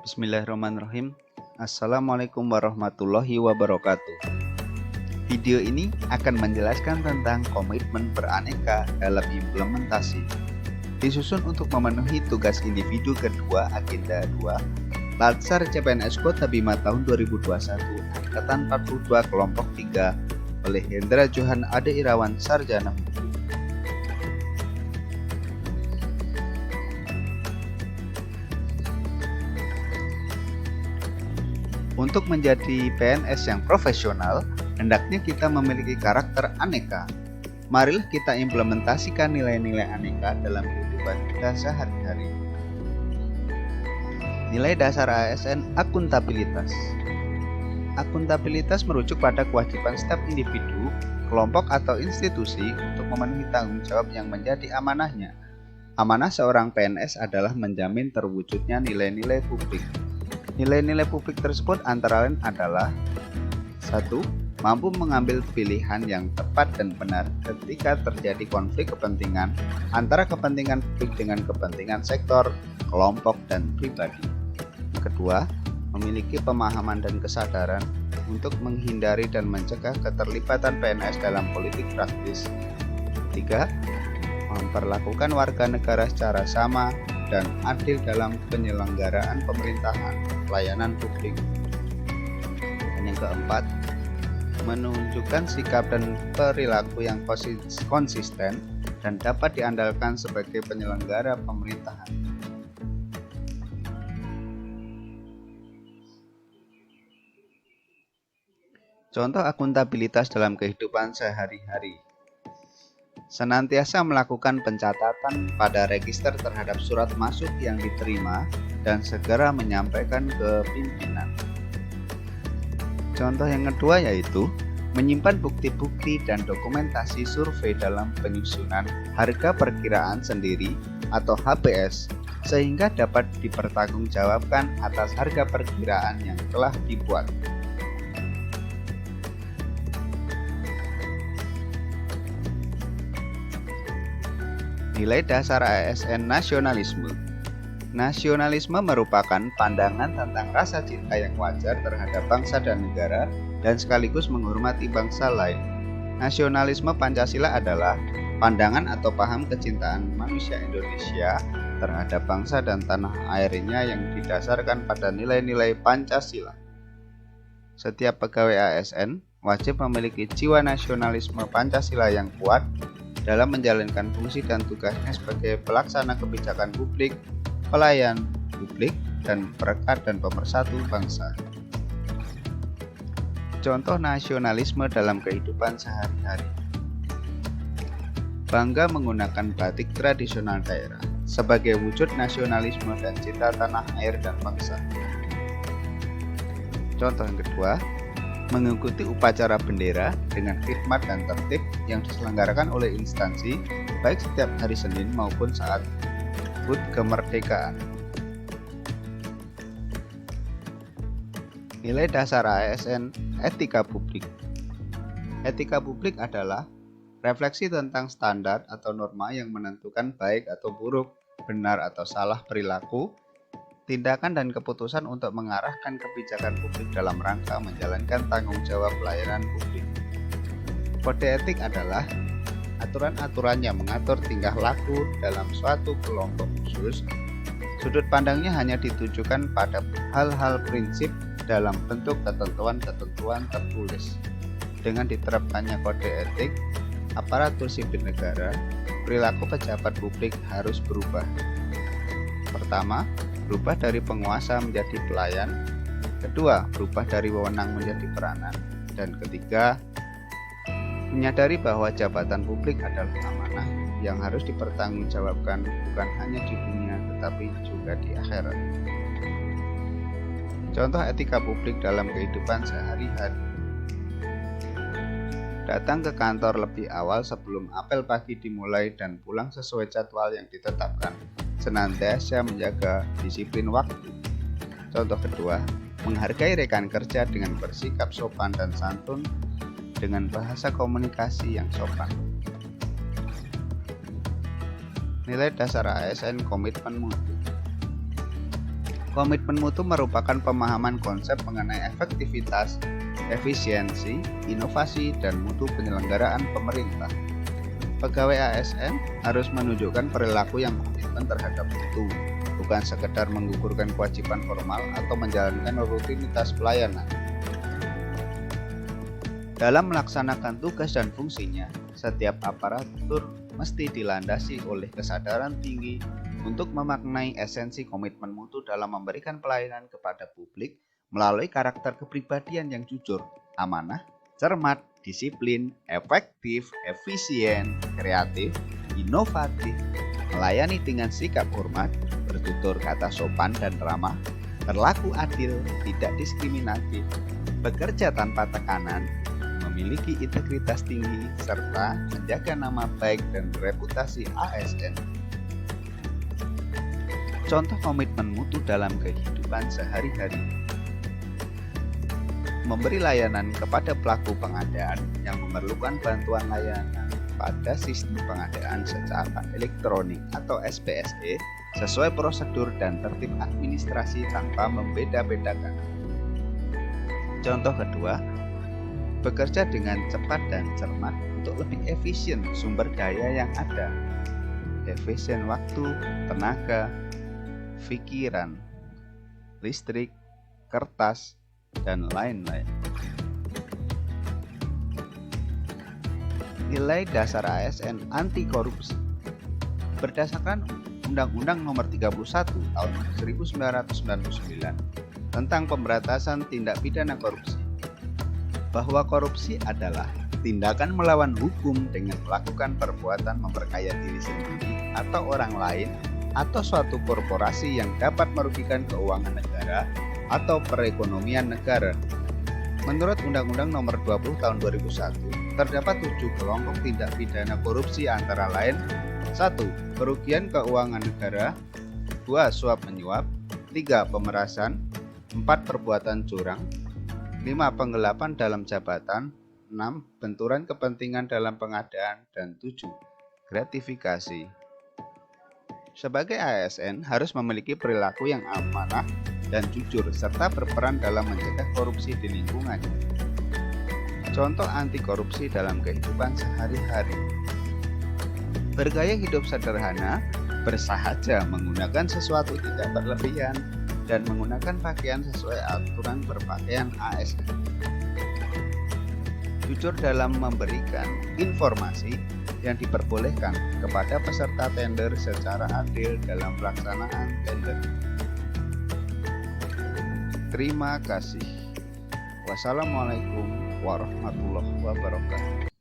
Bismillahirrahmanirrahim. Assalamualaikum warahmatullahi wabarakatuh. Video ini akan menjelaskan tentang komitmen beraneka dalam implementasi. Disusun untuk memenuhi tugas individu kedua Agenda 2 Latsar CPNS Kota Bima tahun 2021 Angkatan 42 Kelompok 3 oleh Hendra Johan Ade Irawan Sarjana Hukum. Untuk menjadi PNS yang profesional, hendaknya kita memiliki karakter aneka. Marilah kita implementasikan nilai-nilai aneka dalam kehidupan kita sehari-hari. Nilai dasar ASN akuntabilitas. Akuntabilitas merujuk pada kewajiban setiap individu, kelompok atau institusi untuk memenuhi tanggung jawab yang menjadi amanahnya. Amanah seorang PNS adalah menjamin terwujudnya nilai-nilai publik. Nilai-nilai publik tersebut antara lain adalah 1. Mampu mengambil pilihan yang tepat dan benar ketika terjadi konflik kepentingan antara kepentingan publik dengan kepentingan sektor, kelompok, dan pribadi. Kedua, memiliki pemahaman dan kesadaran untuk menghindari dan mencegah keterlibatan PNS dalam politik praktis. 3. Memperlakukan warga negara secara sama dan adil dalam penyelenggaraan pemerintahan, pelayanan publik. Dan yang keempat, menunjukkan sikap dan perilaku yang konsisten dan dapat diandalkan sebagai penyelenggara pemerintahan. Contoh akuntabilitas dalam kehidupan sehari-hari. Senantiasa melakukan pencatatan pada register terhadap surat masuk yang diterima dan segera menyampaikan ke pimpinan. Contoh yang kedua yaitu menyimpan bukti-bukti dan dokumentasi survei dalam penyusunan harga perkiraan sendiri atau HPS sehingga dapat dipertanggungjawabkan atas harga perkiraan yang telah dibuat. Nilai dasar ASN nasionalisme. Nasionalisme merupakan pandangan tentang rasa cinta yang wajar terhadap bangsa dan negara dan sekaligus menghormati bangsa lain. Nasionalisme Pancasila adalah pandangan atau paham kecintaan manusia Indonesia terhadap bangsa dan tanah airnya yang didasarkan pada nilai-nilai Pancasila. Setiap pegawai ASN wajib memiliki jiwa nasionalisme Pancasila yang kuat dalam menjalankan fungsi dan tugasnya sebagai pelaksana kebijakan publik, pelayan publik, dan perekat dan pemersatu bangsa. Contoh nasionalisme dalam kehidupan sehari-hari. Bangga menggunakan batik tradisional daerah sebagai wujud nasionalisme dan cinta tanah air dan bangsa. Contoh yang kedua, mengikuti upacara bendera dengan khidmat dan tertib yang diselenggarakan oleh instansi baik setiap hari Senin maupun saat HUT kemerdekaan. Nilai dasar ASN etika publik. Etika publik adalah refleksi tentang standar atau norma yang menentukan baik atau buruk, benar atau salah perilaku, tindakan dan keputusan untuk mengarahkan kebijakan publik dalam rangka menjalankan tanggung jawab pelayanan publik. Kode etik adalah aturan-aturan yang mengatur tingkah laku dalam suatu kelompok khusus. Sudut pandangnya hanya ditujukan pada hal-hal prinsip dalam bentuk ketentuan-ketentuan tertulis. Dengan diterapkannya kode etik, aparatur sipil negara, perilaku pejabat publik harus berubah. Pertama, berubah dari penguasa menjadi pelayan. Kedua, berubah dari wewenang menjadi peranan. Dan ketiga, menyadari bahwa jabatan publik adalah amanah yang harus dipertanggungjawabkan bukan hanya di dunia tetapi juga di akhirat. Contoh etika publik dalam kehidupan sehari-hari. Datang ke kantor lebih awal sebelum apel pagi dimulai dan pulang sesuai jadwal yang ditetapkan. Senantiasa menjaga disiplin waktu. Contoh kedua, menghargai rekan kerja dengan bersikap sopan dan santun dengan bahasa komunikasi yang sopan. Nilai dasar ASN komitmen mutu. Komitmen mutu merupakan pemahaman konsep mengenai efektivitas, efisiensi, inovasi, dan mutu penyelenggaraan pemerintah. Pegawai ASN harus menunjukkan perilaku yang komitmen terhadap mutu, bukan sekedar menggugurkan kewajiban formal atau menjalankan rutinitas pelayanan. Dalam melaksanakan tugas dan fungsinya, setiap aparatur mesti dilandasi oleh kesadaran tinggi untuk memaknai esensi komitmen mutu dalam memberikan pelayanan kepada publik melalui karakter kepribadian yang jujur, amanah, cermat, disiplin, efektif, efisien, kreatif, inovatif, melayani dengan sikap hormat, bertutur kata sopan dan ramah, berlaku adil, tidak diskriminatif, bekerja tanpa tekanan, memiliki integritas tinggi, serta menjaga nama baik dan reputasi ASN. Contoh komitmen mutu dalam kehidupan sehari-hari: memberi layanan kepada pelaku pengadaan yang memerlukan bantuan layanan pada sistem pengadaan secara elektronik atau SPSE sesuai prosedur dan tertib administrasi tanpa membeda-bedakan. Contoh kedua, bekerja dengan cepat dan cermat untuk lebih efisien sumber daya yang ada, efisien waktu, tenaga, pikiran, listrik, kertas, dan lain-lain. Nilai dasar ASN anti korupsi. Berdasarkan Undang-Undang Nomor 31 Tahun 1999 tentang pemberantasan tindak pidana korupsi, bahwa korupsi adalah tindakan melawan hukum dengan melakukan perbuatan memperkaya diri sendiri atau orang lain atau suatu korporasi yang dapat merugikan keuangan negara atau perekonomian negara. Menurut Undang-Undang Nomor 20 Tahun 2001, terdapat 7 kelompok tindak pidana korupsi antara lain: 1. Kerugian keuangan negara, 2. Suap menyuap, 3. Pemerasan, 4. Perbuatan curang, 5. Penggelapan dalam jabatan, 6. Benturan kepentingan dalam pengadaan, dan 7. Gratifikasi. Sebagai ASN harus memiliki perilaku yang amanah dan jujur serta berperan dalam mencegah korupsi di lingkungannya. Contoh anti korupsi dalam kehidupan sehari-hari: bergaya hidup sederhana, bersahaja, menggunakan sesuatu tidak berlebihan, dan menggunakan pakaian sesuai aturan berpakaian ASN. Jujur dalam memberikan informasi yang diperbolehkan kepada peserta tender secara adil dalam pelaksanaan tender. Terima kasih. Wassalamualaikum warahmatullahi wabarakatuh.